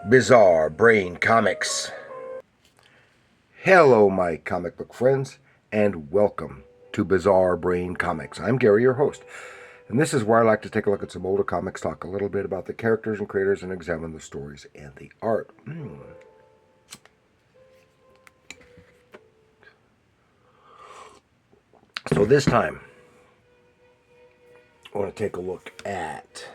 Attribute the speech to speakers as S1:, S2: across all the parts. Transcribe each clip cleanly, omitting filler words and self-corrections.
S1: Bizarre Brain Comics. Hello, my comic book friends, and welcome to Bizarre Brain Comics. I'm Gary, your host, and this is where I like to take a look at some older comics, talk a little bit about the characters and creators, and examine the stories and the art. So this time, I want to take a look at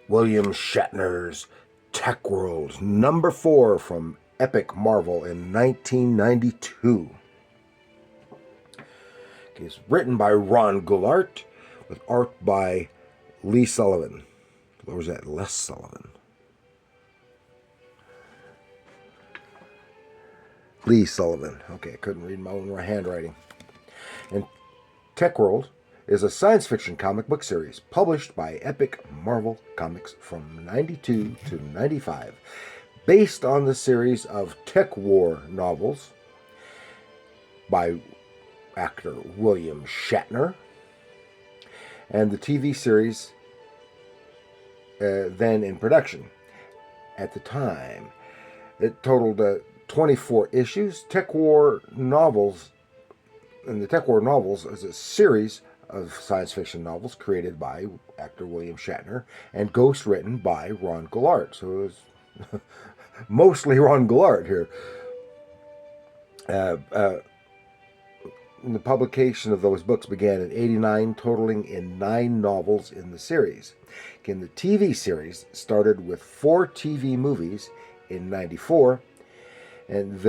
S1: William Shatner's Tech World, number 4 from Epic Marvel in 1992. It's written by Ron Goulart with art by Lee Sullivan. Or was that Les Sullivan? Lee Sullivan. Okay, I couldn't read my own handwriting. And Tech World is a science fiction comic book series published by Epic Marvel Comics from 92 to 95, based on the series of Tech War novels by actor William Shatner, and the TV series then in production. At the time, it totaled 24 issues. Tech War novels, and the Tech War novels is a series of science fiction novels created by actor William Shatner and ghost-written by Ron Goulart. So it was mostly Ron Goulart here. The publication of those books began in '89, totaling in 9 novels in the series. Again, the TV series started with 4 TV movies in '94, and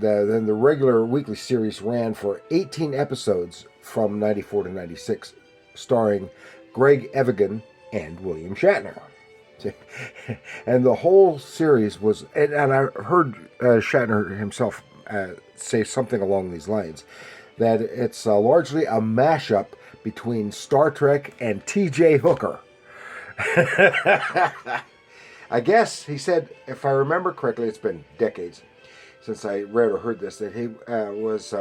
S1: then the regular weekly series ran for 18 episodes from '94 to '96, starring Greg Evigan and William Shatner. And the whole series was, and I heard Shatner himself say something along these lines, that it's largely a mashup between Star Trek and T.J. Hooker. I guess, he said, if I remember correctly, it's been decades since I read or heard this, that he was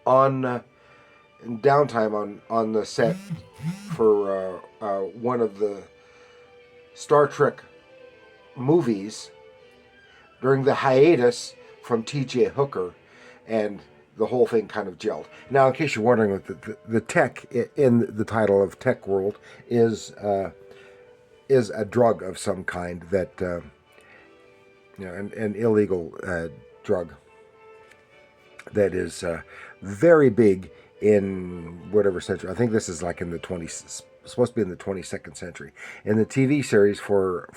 S1: on in downtime on the set for one of the Star Trek movies during the hiatus from T.J. Hooker, and the whole thing kind of gelled. Now, in case you're wondering, the tech in the title of Tech World is a drug of some kind that an illegal drug that is very big in whatever century. I think this is like in the 20s, supposed to be in the 22nd century. In the TV series, for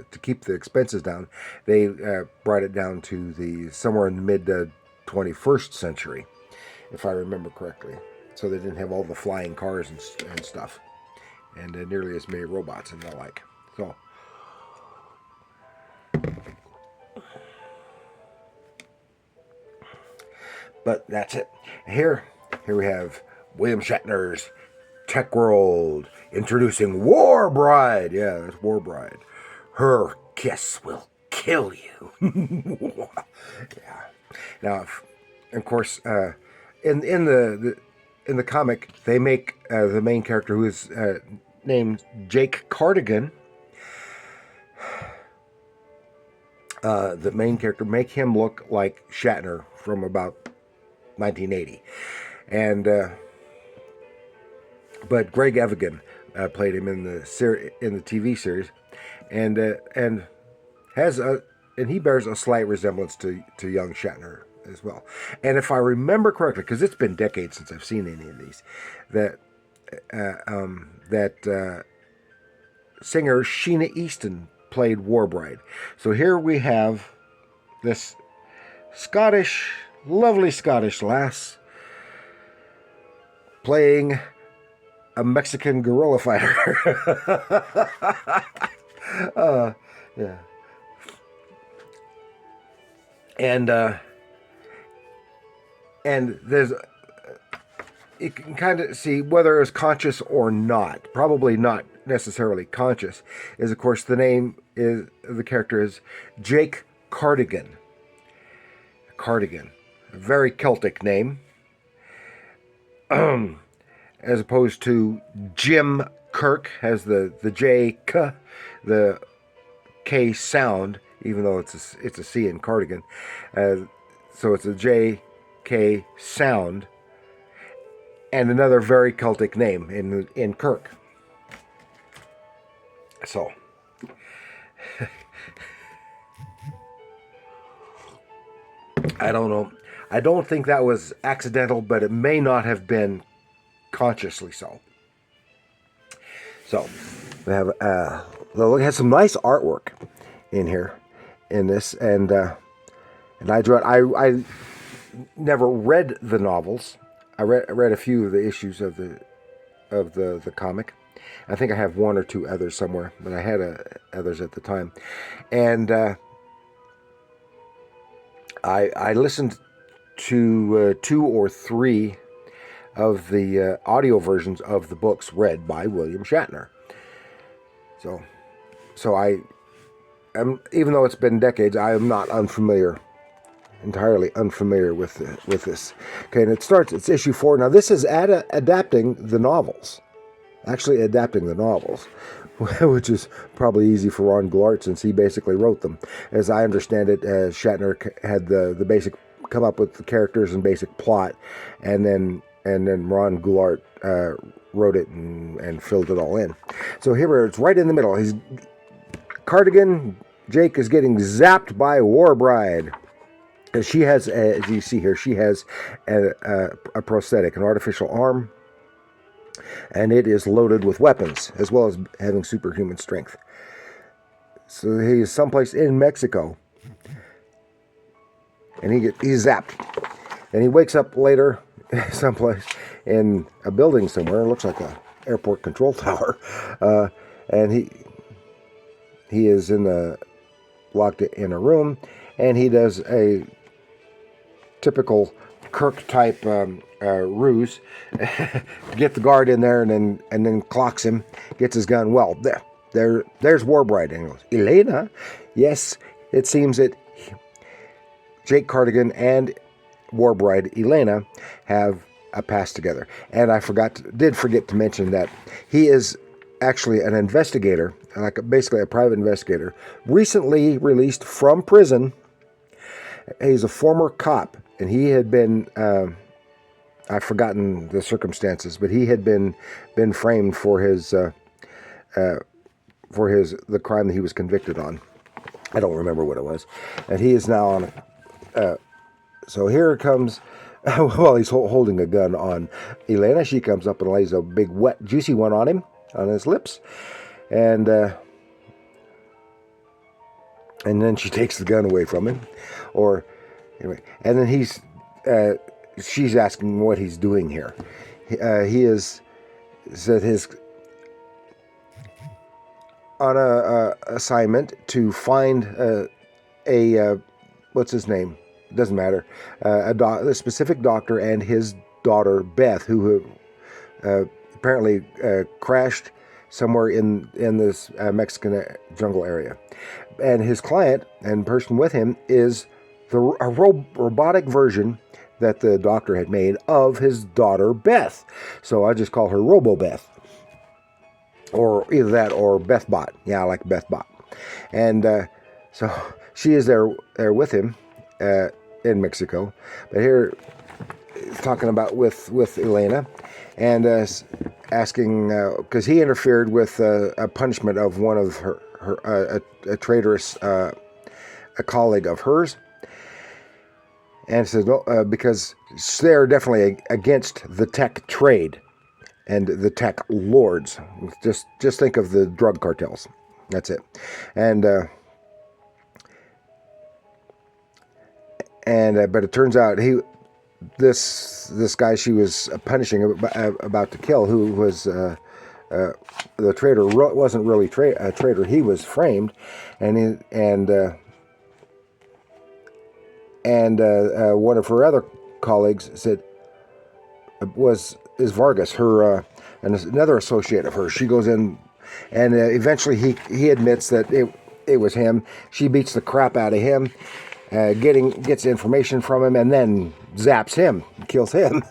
S1: to keep the expenses down, they brought it down to the somewhere in the mid 21st century, if I remember correctly. So they didn't have all the flying cars and stuff, and nearly as many robots and the like. So. But that's it. Here we have William Shatner's Tech World, introducing War Bride. Yeah, that's War Bride. Her kiss will kill you. Yeah. Now, of course, in the comic, they make the main character, who is named Jake Cardigan, the main character, make him look like Shatner from about 1980, and but Greg Evigan played him in the TV series, and he bears a slight resemblance to young Shatner as well. And if I remember correctly, because it's been decades since I've seen any of these, that singer Sheena Easton played War Bride. So here we have this lovely Scottish lass playing a Mexican guerrilla fighter. Yeah. And there's, you can kind of see whether it's conscious or not. Probably not necessarily conscious. Is, of course, the name is the character is Jake Cardigan. Cardigan, a very Celtic name, as opposed to Jim Kirk has the J, K, the K sound, even though it's a C in cardigan. So it's a J, K sound, and another very Celtic name in Kirk. So, I don't know. I don't think that was accidental, but it may not have been consciously so. So, we have it has some nice artwork in here, in this, and I drew it. I never read the novels. I read a few of the issues of the comic. I think I have one or two others somewhere, but I had others at the time, and I listened to 2 or 3 of the audio versions of the books read by William Shatner. So I am, even though it's been decades, I am not entirely unfamiliar with this. Okay, and it's issue 4. Now this is adapting the novels. Actually adapting the novels, which is probably easy for Ron Goulart since he basically wrote them. As I understand it, Shatner had the basic, come up with the characters and basic plot, and then Ron Goulart wrote it and filled it all in. So here it's right in the middle. He's Cardigan. Jake is getting zapped by War Bride. She has, as you see here, she has a prosthetic, an artificial arm, and it is loaded with weapons, as well as having superhuman strength. So he's someplace in Mexico, and he's zapped. And he wakes up later, someplace in a building somewhere. It looks like a airport control tower, and he is locked in a room, and he does a typical Kirk type ruse to get the guard in there, and then clocks him, gets his gun. Well, there's War Bride, and he goes, Elena? Yes, it seems that Jake Cardigan and War Bride Elena have a past together. And I did forget to mention that he is actually an investigator, basically a private investigator, recently released from prison. He's a former cop, and he had been, I've forgotten the circumstances, but he had been framed for the crime that he was convicted on. I don't remember what it was. And he is now on, so here comes, well, he's holding a gun on Elena. She comes up and lays a big, wet, juicy one on him, on his lips. And then she takes the gun away from him. Anyway, and then she's asking what he's doing here. He is said his on a assignment to find a what's his name? It doesn't matter. A specific doctor and his daughter Beth, who apparently crashed somewhere in this Mexican jungle area, and his client and person with him is a robotic version that the doctor had made of his daughter Beth. So I just call her Robo-Beth. Or either that or Bethbot. Yeah, I like Bethbot. And so she is there with him in Mexico. But here, talking about with Elena, and asking, because he interfered with a punishment of one of a traitorous, a colleague of hers. And says, no, because they're definitely against the tech trade and the tech lords. Just think of the drug cartels. That's it. And but it turns out this guy she was punishing, about to kill, who was the traitor, wasn't really a traitor. He was framed, and one of her other colleagues said is Vargas, her and another associate of hers. She goes in, and eventually he admits that it was him. She beats the crap out of him, gets information from him, and then zaps him, kills him,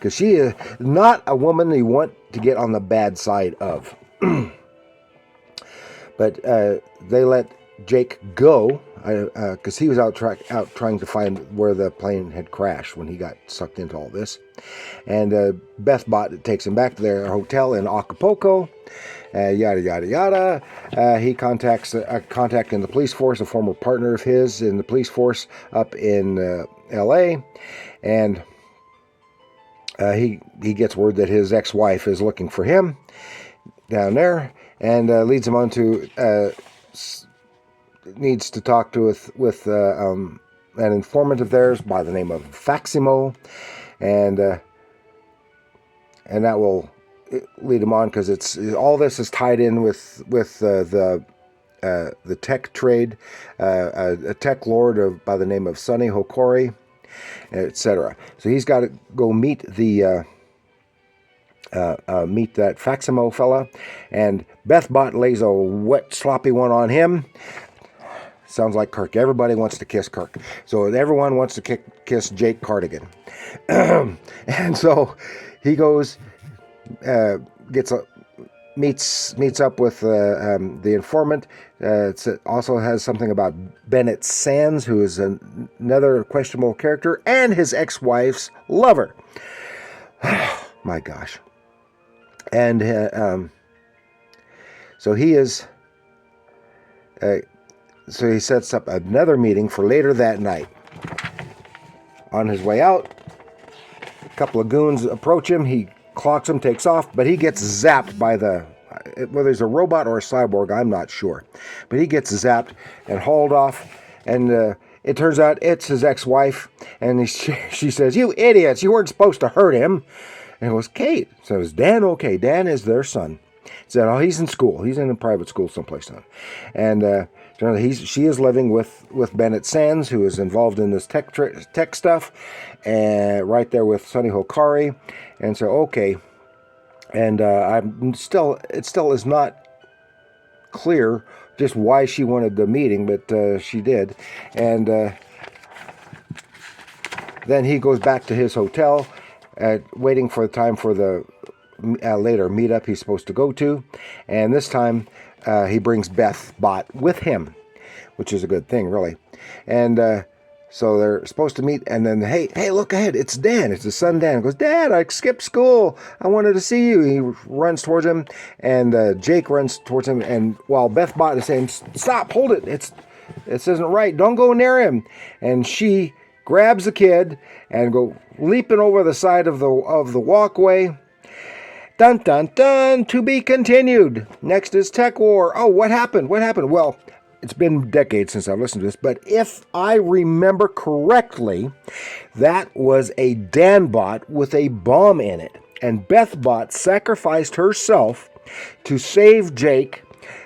S1: because she is not a woman you want to get on the bad side of. But they let Jake go because he was out trying to find where the plane had crashed when he got sucked into all this. And Beth Bot takes him back to their hotel in Acapulco. Yada, yada, yada. He contacts a contact in the police force, a former partner of his in the police force up in L.A., and he gets word that his ex-wife is looking for him down there, and leads him on to needs to talk to with an informant of theirs by the name of Faximo, and that will lead him on because it's all this is tied in with the tech trade, a tech lord by the name of Sonny Hokori, etc. So he's got to go meet that Faximo fella, and Beth Bot lays a wet, sloppy one on him. Sounds like Kirk. Everybody wants to kiss Kirk. So everyone wants to kiss Jake Cardigan. And so he goes, meets up with the informant. It also has something about Bennett Sands, who is another questionable character, and his ex-wife's lover. My gosh. And so he is... So he sets up another meeting for later that night. On his way out, a couple of goons approach him. He clocks him, takes off, but he gets zapped by whether he's a robot or a cyborg, I'm not sure. But he gets zapped and hauled off, and it turns out it's his ex-wife, and she says, "You idiots, you weren't supposed to hurt him." And it was Kate. So it was Dan. Okay, Dan is their son. Said, "Oh, he's in school. He's in a private school someplace now." And she is living with Bennett Sands, who is involved in this tech stuff, and right there with Sonny Hokari. And so, okay, and it still is not clear just why she wanted the meeting, but she did. And then he goes back to his hotel, waiting for the time for the later meetup he's supposed to go to, and this time he brings Beth Bot with him, which is a good thing, really. And so they're supposed to meet, and then, hey, look ahead, it's Dan. It's his son Dan. He goes, "Dad, I skipped school. I wanted to see you." He runs towards him, and Jake runs towards him, and while Beth Bot is saying, "Stop, hold it, this isn't right, don't go near him," and she grabs the kid and go leaping over the side of the walkway. Dun, dun, dun, to be continued. Next is Tech War. Oh, what happened? Well, it's been decades since I've listened to this, but if I remember correctly, that was a Dan-bot with a bomb in it. And Beth Bot sacrificed herself to save Jake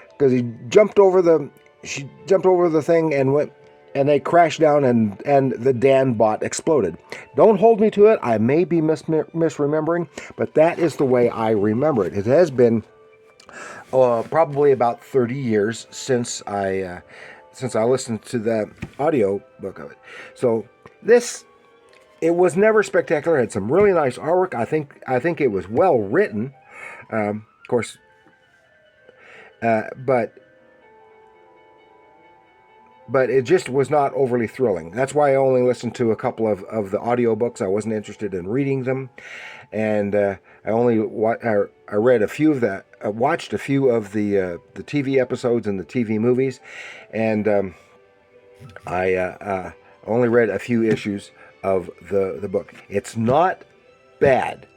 S1: because she jumped over the thing and went, and they crashed down, and the Dan-bot exploded. Don't hold me to it. I may be misremembering, but that is the way I remember it. It has been probably about 30 years since I listened to the audio book of it. So it was never spectacular. It had some really nice artwork. I think it was well written, of course, but it just was not overly thrilling. That's why I only listened to a couple of the audiobooks. I wasn't interested in reading them. And I read a few of that. I watched a few of the TV episodes and the TV movies. And I only read a few issues of the book. It's not bad.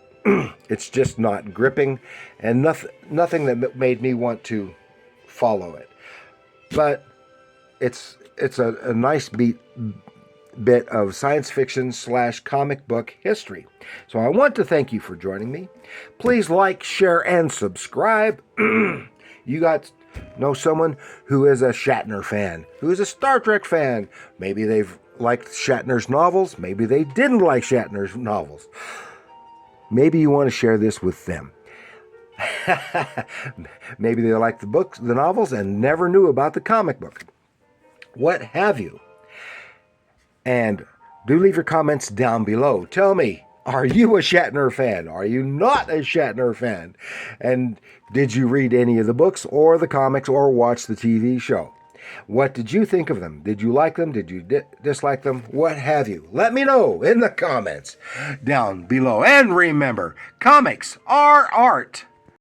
S1: It's just not gripping. And nothing that made me want to follow it. But it's a nice bit of science fiction / comic book history. So I want to thank you for joining me. Please like, share, and subscribe. You know someone who is a Shatner fan, who is a Star Trek fan. Maybe they've liked Shatner's novels. Maybe they didn't like Shatner's novels. Maybe you want to share this with them. Maybe they like the novels, and never knew about the comic book. What have you? And do leave your comments down below. Tell me, Are you a Shatner fan? Are you not a Shatner fan? And did you read any of the books or the comics or watch the TV show? What did you think of them? Did you like them? Did you dislike them? What have you? Let me know in the comments down below. And remember, comics are art.